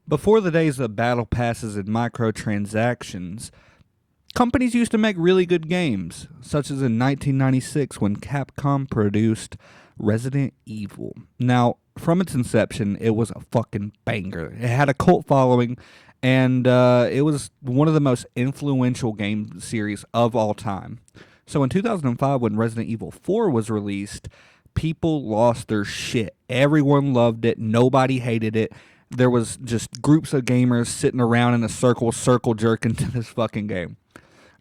Before the days of battle passes and microtransactions, companies used to make really good games, such as in 1996 when Capcom produced Resident Evil. Now, from its inception, it was a fucking banger. It had a cult following, and it was one of the most influential game series of all time. So in 2005, when Resident Evil 4 was released, people lost their shit. Everyone loved it. Nobody hated it. There was just groups of gamers sitting around in a circle jerking to this fucking game.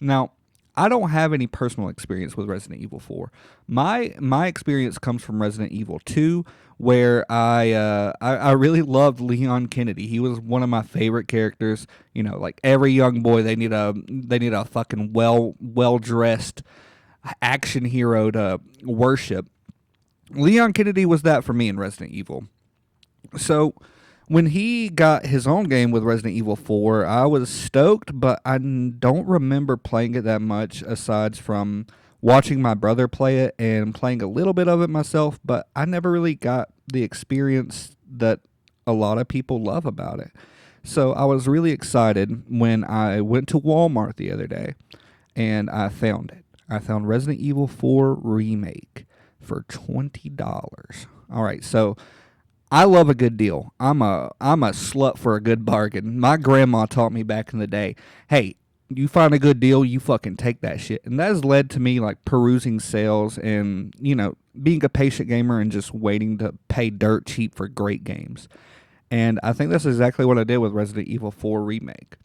Now, I don't have any personal experience with Resident Evil 4. My experience comes from Resident Evil 2, where I really loved Leon Kennedy. He was one of my favorite characters. You know, like every young boy, they need a fucking well dressed action hero to worship. Leon Kennedy was that for me in Resident Evil. So when he got his own game with Resident Evil 4, I was stoked, but I don't remember playing it that much aside from watching my brother play it and playing a little bit of it myself, but I never really got the experience that a lot of people love about it. So I was really excited when I went to Walmart the other day and I found it. I found Resident Evil 4 Remake for $20. All right, so I love a good deal. I'm a slut for a good bargain. My grandma taught me back in the day, hey, you find a good deal, you fucking take that shit. And that has led to me like perusing sales and, being a patient gamer and just waiting to pay dirt cheap for great games. And I think that's exactly what I did with Resident Evil 4 Remake.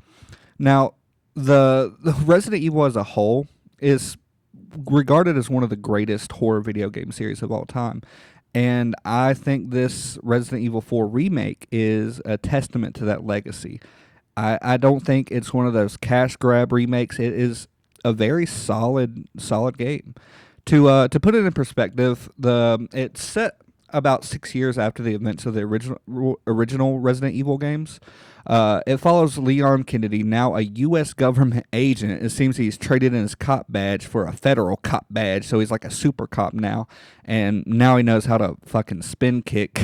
Now, the Resident Evil as a whole is regarded as one of the greatest horror video game series of all time. And I think this Resident Evil 4 remake is a testament to that legacy. I don't think it's one of those cash grab remakes. It is a very solid game. To put it in perspective, it's set about 6 years after the events of the original Resident Evil games. It follows Leon Kennedy, now a U.S. government agent. It seems he's traded in his cop badge for a federal cop badge, so he's like a super cop now. And now he knows how to fucking spin kick.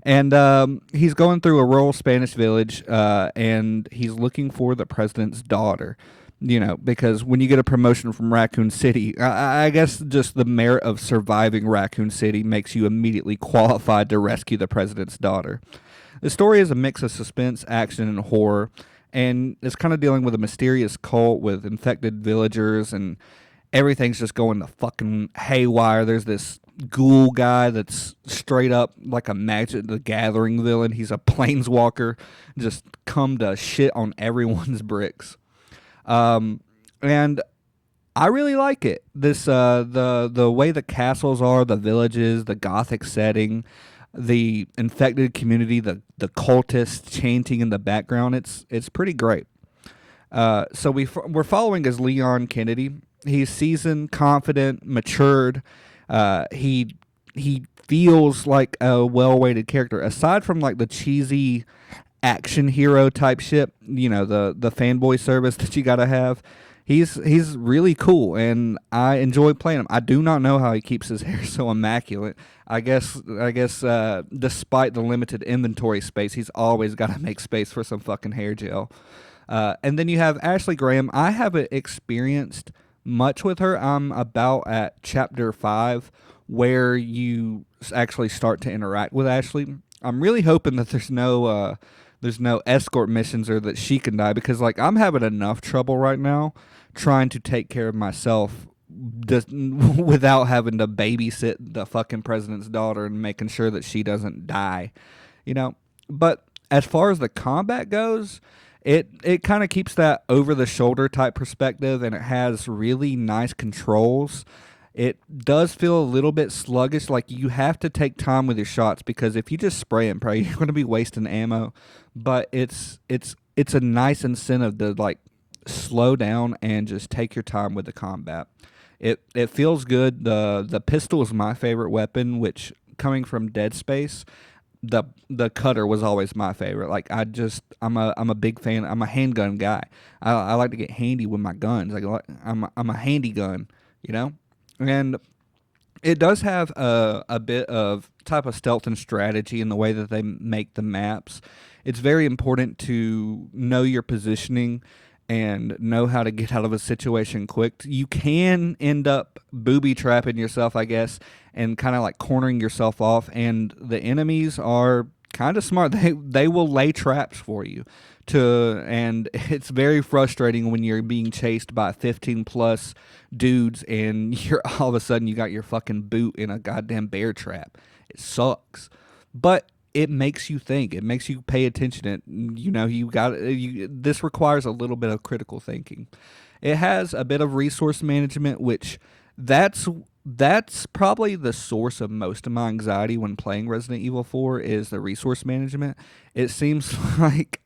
And he's going through a rural Spanish village, and he's looking for the president's daughter. Because when you get a promotion from Raccoon City, I guess just the merit of surviving Raccoon City makes you immediately qualified to rescue the president's daughter. The story is a mix of suspense, action, and horror, and it's kind of dealing with a mysterious cult with infected villagers, and everything's just going to fucking haywire. There's this ghoul guy that's straight up like a Magic the Gathering villain. He's a planeswalker, just come to shit on everyone's bricks. And I really like it. This the way the castles are, the villages, the gothic setting, the infected community, the cultists chanting in the background. It's pretty great. So we're following as Leon Kennedy. He's seasoned, confident, matured. He feels like a well-weighted character. Aside from like the cheesy action hero type shit, the fanboy service that you gotta have. He's really cool, and I enjoy playing him. I do not know how he keeps his hair so immaculate. I guess, despite the limited inventory space, he's always got to make space for some fucking hair gel. And then you have Ashley Graham. I haven't experienced much with her. I'm about at chapter 5, where you actually start to interact with Ashley. I'm really hoping that there's no escort missions or that she can die, because like I'm having enough trouble right now trying to take care of myself just without having to babysit the fucking president's daughter and making sure that she doesn't die. But as far as the combat goes, it kind of keeps that over the shoulder type perspective, and it has really nice controls. It does feel a little bit sluggish, like you have to take time with your shots, because if you just spray and pray, you're going to be wasting ammo. But it's a nice incentive to like slow down and just take your time with the combat. It feels good. The pistol is my favorite weapon, which coming from Dead Space, the cutter was always my favorite. Like I'm a big fan. I'm a handgun guy. I like to get handy with my guns. I'm a handy gun, and It does have a bit of type of stealth and strategy in the way that they make the maps. It's very important to know your positioning and know how to get out of a situation quick. You can end up booby trapping yourself, I guess, and kind of like cornering yourself off. And the enemies are kind of smart. They will lay traps for you and it's very frustrating when you're being chased by 15 plus dudes and you're all of a sudden you got your fucking boot in a goddamn bear trap. It sucks, but it makes you think. It makes you pay attention. This requires a little bit of critical thinking. It has a bit of resource management, which that's that's probably the source of most of my anxiety when playing Resident Evil 4 is the resource management. It seems like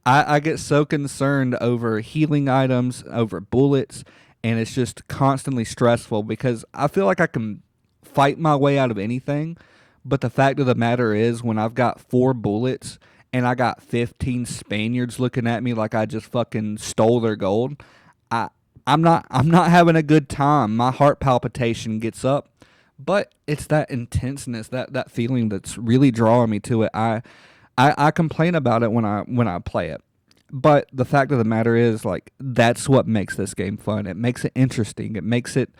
I get so concerned over healing items, over bullets, and it's just constantly stressful because I feel like I can fight my way out of anything. But the fact of the matter is, when I've got 4 bullets and I got 15 Spaniards looking at me like I just fucking stole their gold, I I'm not having a good time. My heart palpitation gets up, but it's that intenseness, that feeling that's really drawing me to it. I complain about it when I play it. But the fact of the matter is, like, that's what makes this game fun. It makes it interesting. It makes it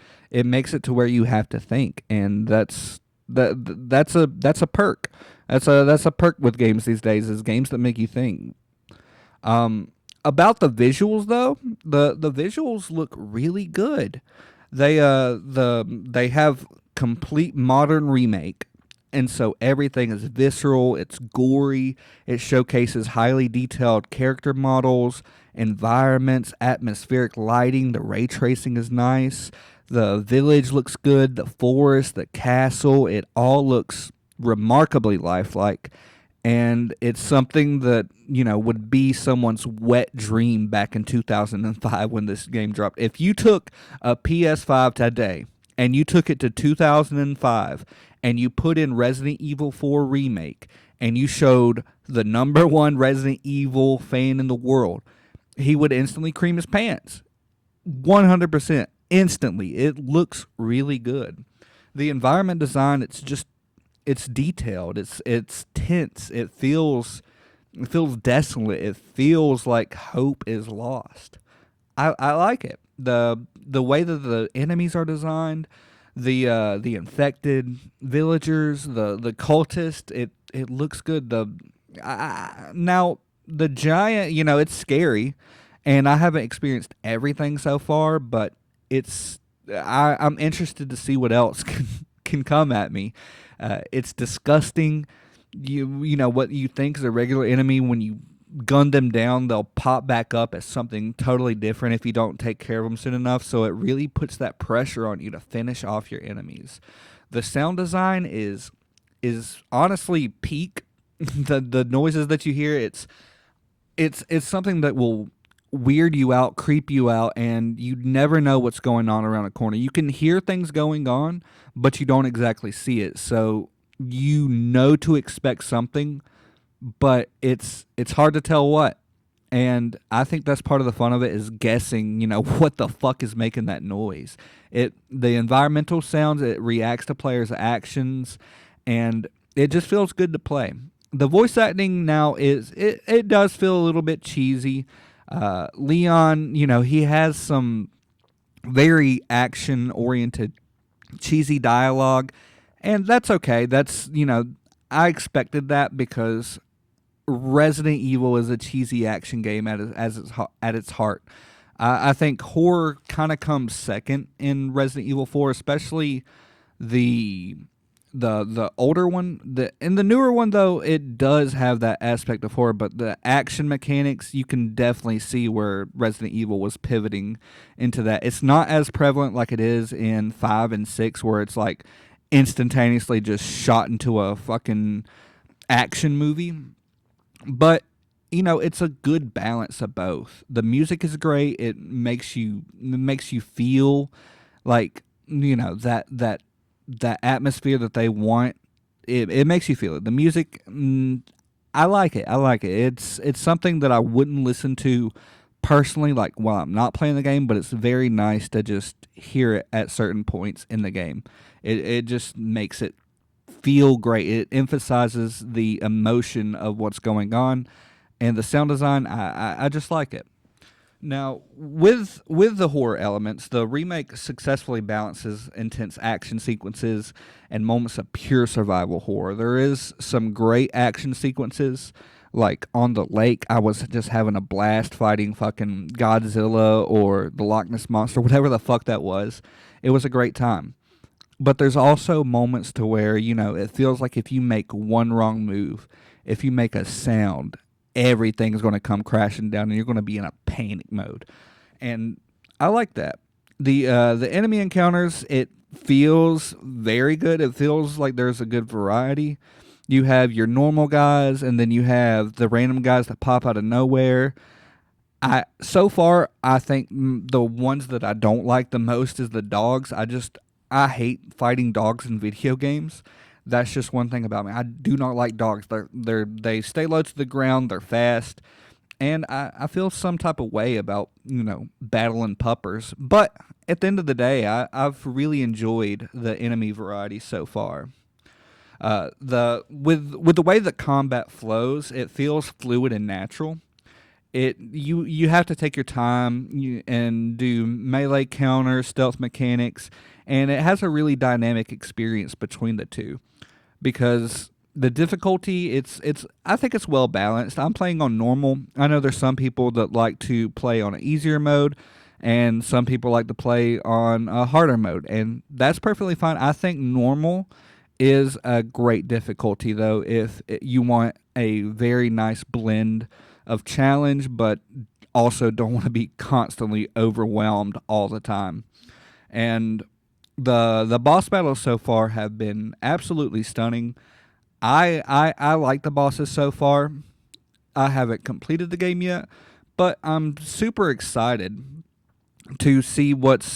to where you have to think, and that's a perk. That's a perk with games these days, is games that make you think. About the visuals though, the visuals look really good. They have complete modern remake, and so everything is visceral. It's gory. It showcases highly detailed character models, environments, atmospheric lighting. The ray tracing is nice. The village looks good. The forest, the castle, it all looks remarkably lifelike, and it's something that would be someone's wet dream back in 2005 when this game dropped. If you took a PS5 today and you took it to 2005 and you put in Resident Evil 4 Remake and you showed the number one Resident Evil fan in the world, he would instantly cream his pants. 100% instantly. It looks really good. The environment design, it's detailed. It's tense. It feels desolate. It feels like hope is lost. I like it. The way that the enemies are designed, the infected villagers, the cultist, it looks good. Now the giant, it's scary, and I haven't experienced everything so far, but I'm interested to see what else can come at me. It's disgusting. You know what you think is a regular enemy, when you gun them down, they'll pop back up as something totally different if you don't take care of them soon enough. So it really puts that pressure on you to finish off your enemies. The sound design is honestly peak. The noises that you hear, it's something that will weird you out, creep you out, and you never know what's going on around a corner. You can hear things going on, but you don't exactly see it. So you know to expect something, but it's hard to tell what. And I think that's part of the fun of it, is guessing, what the fuck is making that noise. The environmental sounds, it reacts to players' actions, and it just feels good to play. The voice acting now it does feel a little bit cheesy. Leon, he has some very action oriented cheesy dialogue, and that's okay. I expected that because Resident Evil is a cheesy action game at its heart. I think horror kind of comes second in Resident Evil 4, especially the the older one. In the newer one though, it does have that aspect of horror, but the action mechanics, you can definitely see where Resident Evil was pivoting into that. It's not as prevalent like it is in 5 and 6, where it's like instantaneously just shot into a fucking action movie. But it's a good balance of both. The music is great. It makes you feel like that atmosphere that they want. It makes you feel it. The music, I like it. It's something that I wouldn't listen to personally, like while I'm not playing the game, but it's very nice to just hear it at certain points in the game. It just makes it feel great. It emphasizes the emotion of what's going on, and the sound design. I just like it. Now, with the horror elements, the remake successfully balances intense action sequences and moments of pure survival horror. There is some great action sequences, like on the lake. I was just having a blast fighting fucking Godzilla or the Loch Ness monster, whatever the fuck that was. It was a great time. But there's also moments to where, it feels like if you make one wrong move, if you make a sound, everything's going to come crashing down and you're going to be in a panic mode. And I like that. The enemy encounters, it feels very good. It feels like there's a good variety. You have your normal guys, and then you have the random guys that pop out of nowhere. So far, I think the ones that I don't like the most is the dogs. I hate fighting dogs in video games. That's just one thing about me. I do not like dogs. They stay low to the ground. They're fast, and I feel some type of way about battling puppers. But at the end of the day, I've really enjoyed the enemy variety so far. With the way that combat flows, it feels fluid and natural. You have to take your time and do melee counter stealth mechanics, and it has a really dynamic experience between the two, because the difficulty, it's I think it's well balanced. I'm playing on normal. I know there's some people that like to play on an easier mode, and some people like to play on a harder mode, and that's perfectly fine. I think normal is a great difficulty, though, if you want a very nice blend of challenge, but also don't want to be constantly overwhelmed all the time. And the boss battles so far have been absolutely stunning. I like the bosses so far. I haven't completed the game yet, but I'm super excited to see what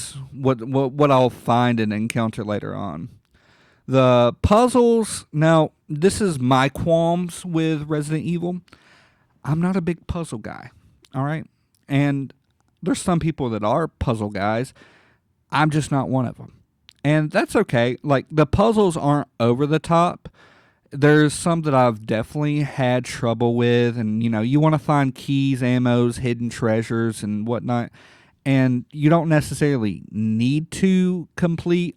I'll find and encounter later on. The puzzles, now this is my qualms with Resident Evil. I'm not a big puzzle guy, all right? And there's some people that are puzzle guys. I'm just not one of them. And that's okay. Like, the puzzles aren't over the top. There's some that I've definitely had trouble with, and you want to find keys, ammos, hidden treasures, and whatnot. And you don't necessarily need to complete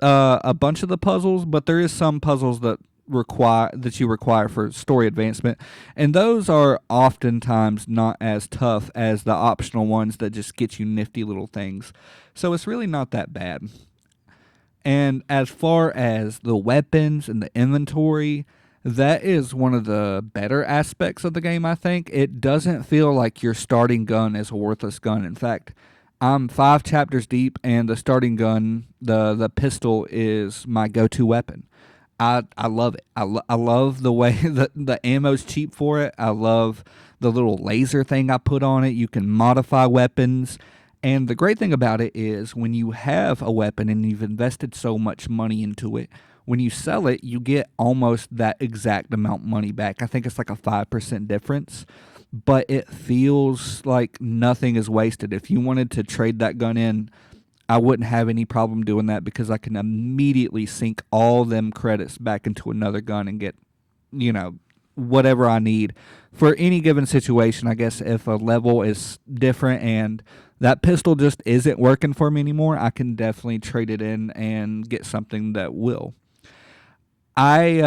a bunch of the puzzles, but there is some puzzles that you require for story advancement, and those are oftentimes not as tough as the optional ones that just get you nifty little things. So it's really not that bad. And as far as the weapons and the inventory, that is one of the better aspects of the game, I think. It doesn't feel like your starting gun is a worthless gun. In fact, I'm 5 chapters deep, and the starting gun, the pistol, is my go-to weapon. I love it. I love the way that the ammo's cheap for it. I love the little laser thing I put on it. You can modify weapons. And the great thing about it is when you have a weapon and you've invested so much money into it, when you sell it, you get almost that exact amount of money back. I think it's like a 5% difference, but it feels like nothing is wasted. If you wanted to trade that gun in, I wouldn't have any problem doing that, because I can immediately sink all them credits back into another gun and get, whatever I need for any given situation. I guess if a level is different and that pistol just isn't working for me anymore, I can definitely trade it in and get something that will. I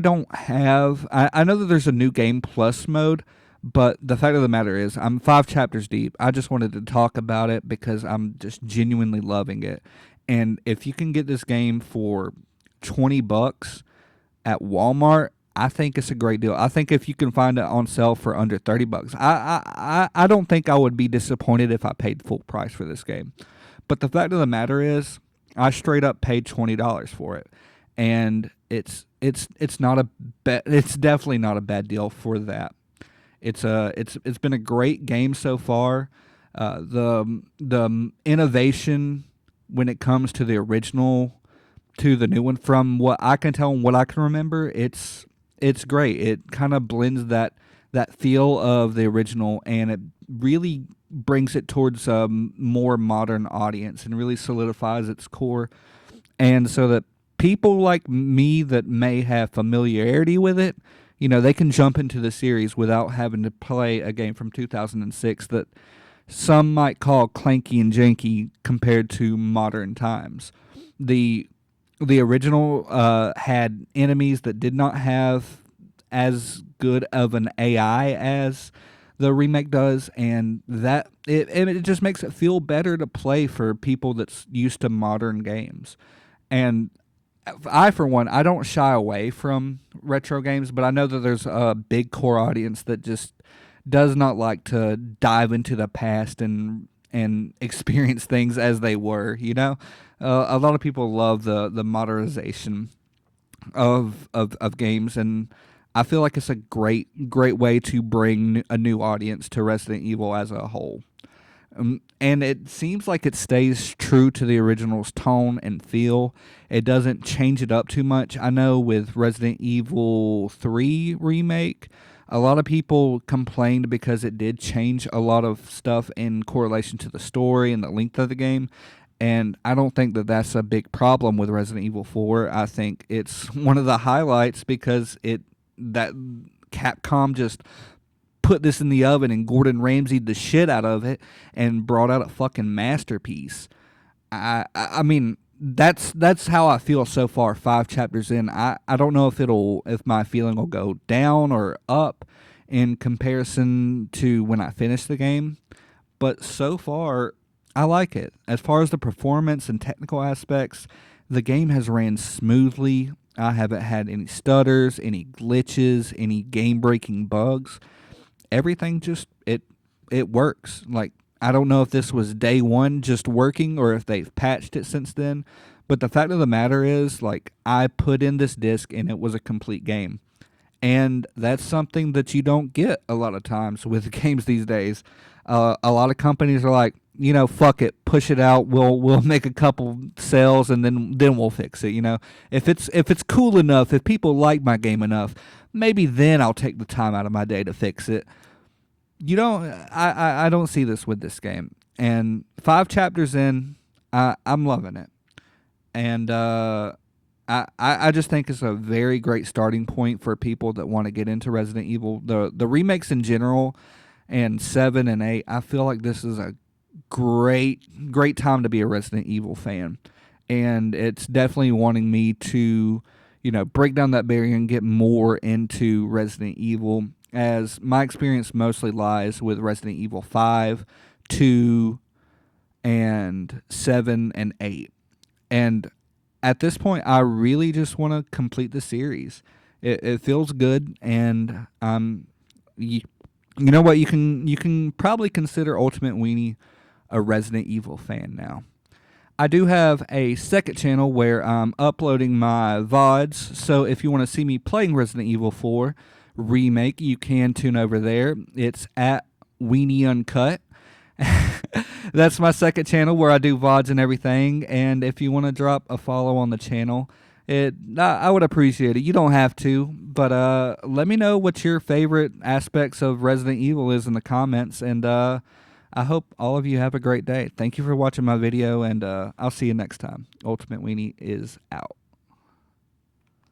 don't have. I know that there's a new game plus mode, but the fact of the matter is, I'm 5 chapters deep. I just wanted to talk about it because I'm just genuinely loving it. And if you can get this game for $20 at Walmart, I think it's a great deal. I think if you can find it on sale for under $30, I don't think I would be disappointed if I paid full price for this game. But the fact of the matter is, I straight up paid $20 for it, and it's not it's definitely not a bad deal for that. It's been a great game so far. The innovation when it comes to the original to the new one, from what I can tell and what I can remember, it's great. It kind of blends that that feel of the original, and it really brings it towards a more modern audience and really solidifies its core. And so that people like me that may have familiarity with it, they can jump into the series without having to play a game from 2006 that some might call clanky and janky compared to modern times. The the original had enemies that did not have as good of an AI as the remake does, and it just makes it feel better to play for people that's used to modern games. And I, for one, I don't shy away from retro games, but I know that there's a big core audience that just does not like to dive into the past and experience things as they were. A lot of people love the modernization of games, and I feel like it's a great way to bring a new audience to Resident Evil as a whole. And it seems like it stays true to the original's tone and feel. It doesn't change it up too much. I know with Resident Evil 3 Remake, a lot of people complained because it did change a lot of stuff in correlation to the story and the length of the game. And I don't think that that's a big problem with Resident Evil 4. I think it's one of the highlights because that Capcom just put this in the oven and Gordon Ramsay'd the shit out of it and brought out a fucking masterpiece. I mean, that's how I feel so far, 5 chapters in. I don't know if my feeling will go down or up in comparison to when I finish the game, but so far I like it. As far as the performance and technical aspects, the game has ran smoothly. I haven't had any stutters, any glitches, any game-breaking bugs. Everything just it works. Like, I don't know if this was day one just working or if they've patched it since then, but the fact of the matter is, like, I put in this disc and it was a complete game. And that's something that you don't get a lot of times with games these days. A lot of companies are like, fuck it, push it out. We'll make a couple sales and then we'll fix it. If it's cool enough, if people like my game enough, maybe then I'll take the time out of my day to fix it. I don't see this with this game. And 5 chapters in, I'm loving it. And I just think it's a very great starting point for people that want to get into Resident Evil. The remakes in general, and 7 and 8, I feel like this is a great time to be a Resident Evil fan. And it's definitely wanting me to, break down that barrier and get more into Resident Evil, as my experience mostly lies with Resident Evil 5, 2, and 7 and 8. And at this point, I really just want to complete the series. It feels good, and you know what? You can probably consider Ultimate Weenie a Resident Evil fan now. I do have a second channel where I'm uploading my VODs, so if you want to see me playing Resident Evil 4 Remake, you can tune over there. It's at Weenie Uncut. That's my second channel where I do VODs and everything, and if you want to drop a follow on the channel, I would appreciate it. You don't have to, but let me know what your favorite aspects of Resident Evil is in the comments, and I hope all of you have a great day. Thank you for watching my video, and I'll see you next time. Ultimate Weenie is out.